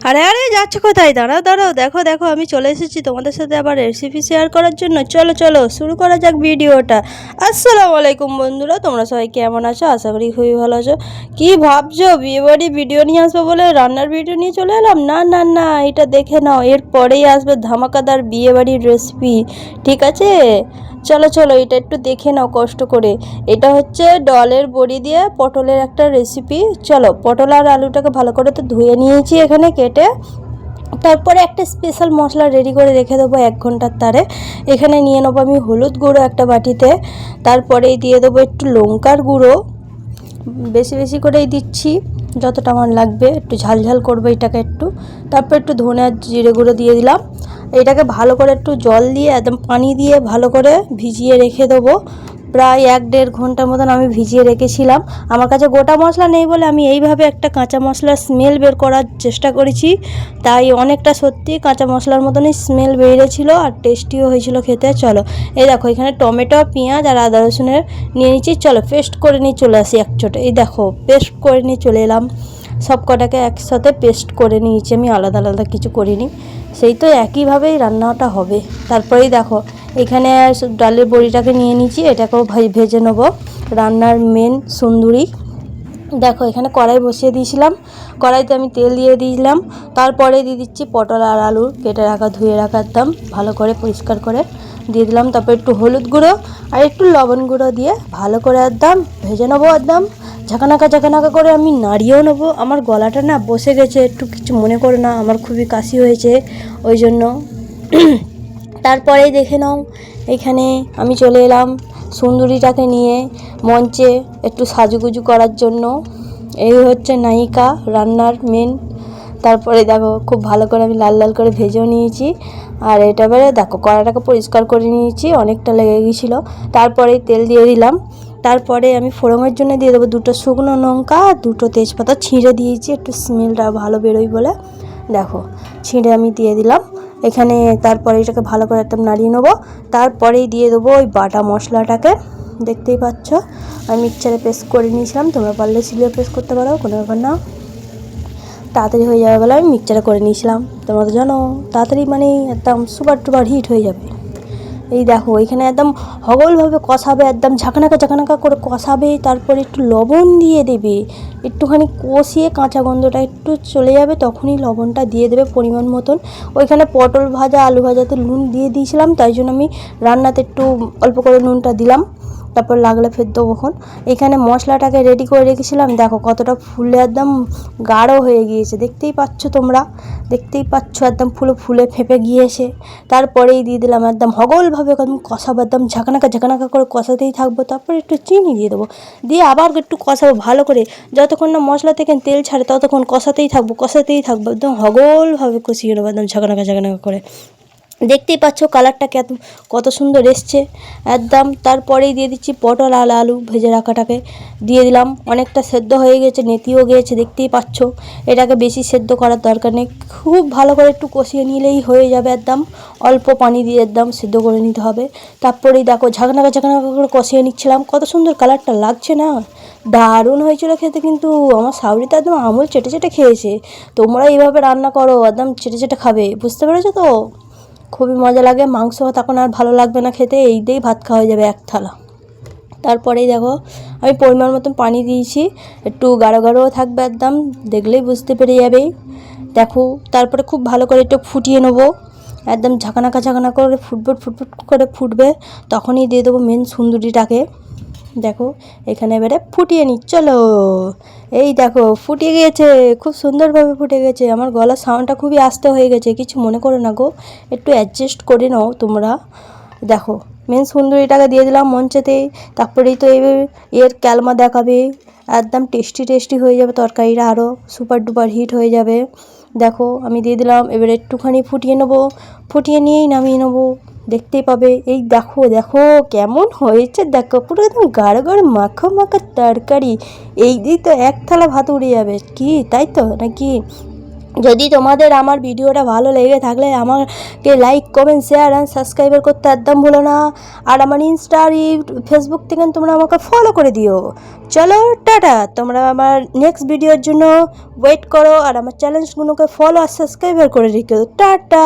আরে আরে যাচ্ছ কোথায়? দাঁড়াও দাঁড়াও, দেখো দেখো আমি চলে এসেছি তোমাদের সাথে আবার রেসিপি শেয়ার করার জন্য। চলো চলো শুরু করা যাক ভিডিওটা। আসসালামু আলাইকুম বন্ধুরা, তোমরা সবাই কেমন আছো? আশা করি খুবই ভালো আছো। কি ভাবছো বিয়েবাড়ি ভিডিও নিয়ে আসবো বলে রান্নার ভিডিও নিয়ে চলে এলাম? না না না, এটা দেখে নাও, এর পরেই আসবে ধামাকাদার বিয়েবাড়ির রেসিপি। ঠিক আছে, চলো চলো এটা একটু দেখে নাও কষ্ট করে। এটা হচ্ছে ডলের বড়ি দিয়ে পটলের একটা রেসিপি। চলো, পটল আর আলুটাকে ভালো করে তো ধুয়ে নিয়েছি এখানে কেটে। তারপরে একটা স্পেশাল মশলা রেডি করে রেখে দেবো 1 ঘন্টার তারে। এখানে নিয়ে নেবো আমি হলুদ গুঁড়ো একটা বাটিতে, তারপরেই দিয়ে দেবো একটু লঙ্কার গুঁড়ো, বেশি বেশি করেই দিচ্ছি যতটা আমার লাগবে, একটু ঝাল ঝাল করবো এটাকে একটু। তারপর একটু ধনে আর জিরে গুঁড়ো দিয়ে দিলাম। এটাকে ভালো করে একটু জল দিয়ে একদম পানি দিয়ে ভালো করে ভিজিয়ে রেখে দেবো। প্রায় 1-1.5 ঘন্টার মতন আমি ভিজিয়ে রেখেছিলাম। আমার কাছে গোটা মশলা নেই বলে আমি এইভাবে একটা কাঁচা মশলার স্মেল বের করার চেষ্টা করেছি, তাই অনেকটা সত্যি কাঁচা মশলার মতনই স্মেল বেরিয়েছিল আর টেস্টিও হয়েছিল খেতে। চলো, এই দেখো এখানে টমেটো, পেঁয়াজ আর আদা রসুনের নিয়ে নিচ্ছি। চলো পেস্ট করে নিয়ে চলে আসি একচোটে। এই দেখো পেস্ট করে নিয়ে চলে এলাম, সব কটাকে একসাথে পেস্ট করে নিয়েছি আমি, আলাদা আলাদা কিছু করিনি। সেই তো একইভাবেই রান্নাটা হবে। তারপরেই দেখো এখানে ডালের বড়িটাকে নিয়ে নিয়েছি, এটাকেও ভেজে নেবো, রান্নার মেন সুন্দরী। দেখো এখানে কড়াই বসিয়ে দিয়েছিলাম, কড়াইতে আমি তেল দিয়ে দিয়েছিলাম। তারপরে দিয়ে দিচ্ছি পটল আর আলু কেটে রাখা, ধুয়ে রাখা একদম ভালো করে পরিষ্কার করে দিয়ে দিলাম। তারপর একটু হলুদ গুঁড়ো আর একটু লবণ গুঁড়ো দিয়ে ভালো করে একদম ভেজে নেবো, একদম ঝাঁকানাকা করে আমি নাড়িয়েও নেবো। আমার গলাটা না বসে গেছে, একটু কিছু মনে করে না, আমার খুবই কাশি হয়েছে ওই জন্য। তারপরেই দেখে নাও এখানে আমি চলে এলাম সুন্দরীটাকে নিয়ে মঞ্চে একটু সাজুগুজু করার জন্য। এই হচ্ছে নায়িকা, রান্নার মেন। তারপরে দেখো খুব ভালো করে আমি লাল লাল করে ভেজেও নিয়েছি। আর এটা এবারে দেখো কড়াটাকে পরিষ্কার করে নিয়েছি, অনেকটা লেগে গিয়েছিলো। তারপরে তেল দিয়ে দিলাম। তারপরে আমি ফোড়নের জন্য দিয়ে দেবো 2টো শুকনো লঙ্কা আর 2টো তেজপাতা ছিঁড়ে দিয়েছি, একটু স্মেলটা ভালো বেরোয় বলে। দেখো ছিঁড়ে আমি দিয়ে দিলাম এখানে। তারপরে এটাকে ভালো করে একদম নাড়িয়ে নেবো। তারপরেই দিয়ে দেবো ওই বাটা মশলাটাকে, দেখতেই পাচ্ছ আমি মিক্সচারে পেস্ট করে নিয়েছিলাম, তোমরা পারলে শিলে পেস্ট করতে পারো, কোনো ব্যাপার না, তাড়াতাড়ি হয়ে যাবে বলে আমি মিক্সচারে করে নিয়েছিলাম। তোমরা তো জানো তাড়াতাড়ি মানে একদম সুপার টুপার হিট হয়ে যাবে। এই দেখো এখানে একদম হগলভাবে কষাবে, একদম ঝাঁকানাকা করে কষাবে। তারপরে একটু লবণ দিয়ে দেবে, একটুখানি কষিয়ে কাঁচা গন্ধটা একটু চলে যাবে, তখনই লবণটা দিয়ে দেবে পরিমাণ মতন। ওইখানে পটল ভাজা আলু ভাজাতে নুন দিয়ে দিয়েছিলাম, তাই জন্য আমি রান্নাতে একটু অল্প করে নুনটা দিলাম। তারপর লাগলে ফের দেবো। এখানে মশলাটাকে রেডি করে রেখেছিলাম, দেখো কতটা ফুলে একদম গাঢ় হয়ে গিয়েছে, দেখতেই পাচ্ছ তোমরা, দেখতেই পাচ্ছ একদম ফুলে ফেঁপে গিয়েছে। তারপরেই দিয়ে দিলাম একদম হগলভাবে একদম কষাবো, একদম ঝাঁকানাকা করে কষাতেই থাকবো। তারপরে একটু চিনি দিয়ে দেবো, দিয়ে আবার একটু কষাবো ভালো করে, যতক্ষণ না মশলা থেকে তেল ছাড়ে ততক্ষণ কষাতেই থাকবো একদম হগলভাবে কষিয়ে নেবো, একদম ঝাঁকানাকা করে। দেখতেই পাচ্ছ কালারটা কত সুন্দর এসছে একদম। তারপরেই দিয়ে দিচ্ছি পটল আর আলু ভেজে রাখাটাকে দিয়ে দিলাম, অনেকটা সেদ্ধ হয়ে গেছে, নেতিও গিয়েছে, দেখতেই পাচ্ছ। এটাকে বেশি সেদ্ধ করার দরকার নেই, খুব ভালো করে একটু কষিয়ে নিলেই হয়ে যাবে, একদম অল্প পানি দিয়ে একদম সেদ্ধ করে নিতে হবে। তারপরেই দেখো ঝাঁকানাকা করে কষিয়ে নিচ্ছিলাম, কত সুন্দর কালারটা লাগছে না, দারুণ হয়েছিল খেতে। কিন্তু আমার শাশুড়ি তো একদম আমুল চেটে খেয়েছে। তোমরা এইভাবে রান্না করো, একদম চেটে খাবে, বুঝতে পেরেছো তো? খুবই মজা লাগে। মাংস তখন আর ভালো লাগবে না খেতে, এই দিয়েই ভাত খাওয়া যাবে 1 থালা। তারপরেই দেখো আমি পরিমাণ মতন পানি দিয়েছি, একটু গাঢ় থাকবে একদম, দেখলেই বুঝতে পেরে যাবে। দেখো তারপরে খুব ভালো করে একটু ফুটিয়ে নেবো, একদম ঝাঁকানাকা করে ফুটফুট করে ফুটবে, তখনই দিয়ে দেবো মেন সুন্দরীটাকে। দেখো এখানে এবারে ফুটিয়ে নিই, চলো। এই দেখো ফুটে গিয়েছে, খুব সুন্দরভাবে ফুটে গেছে। আমার গলার সাউন্ডটা খুবই আস্তে হয়ে গেছে, কিছু মনে করো না গো, একটু অ্যাডজাস্ট করে নাও তোমরা। দেখো মেন সুন্দরীটাকে দিয়ে দিলাম মঞ্চেতেই। তারপরেই তো এর ক্যালমা দেখাবে, একদম টেস্টি হয়ে যাবে তরকারিটা, আরও সুপার ডুপার হিট হয়ে যাবে। দেখো আমি দিয়ে দিলাম, এবারে একটুখানি ফুটিয়ে নেবো, ফুটিয়ে নিয়েই নামিয়ে নেবো, দেখতেই পাবে। এই দেখো কেমন হয়েছে, দেখো পুরো একদম গাঢ় মাখা তরকারি। এই দিয়ে তো 1 থালা ভাত উড়ে যাবে, কি তাই তো নাকি? যদি তোমাদের আমার ভিডিওটা ভালো লেগে থাকলে আমাকে like comment share and subscriber করতে একদম ভুলো না। আর আমার ইনস্টা আর ফেসবুক থেকে তোমরা আমাকে ফলো করে দিও। চলো টাটা, তোমরা আমার নেক্সট ভিডিওর জন্য ওয়েট করো আর আমার চ্যানেলগুলোকে ফলো আর সাবস্ক্রাইবার করে রেখো। টাটা।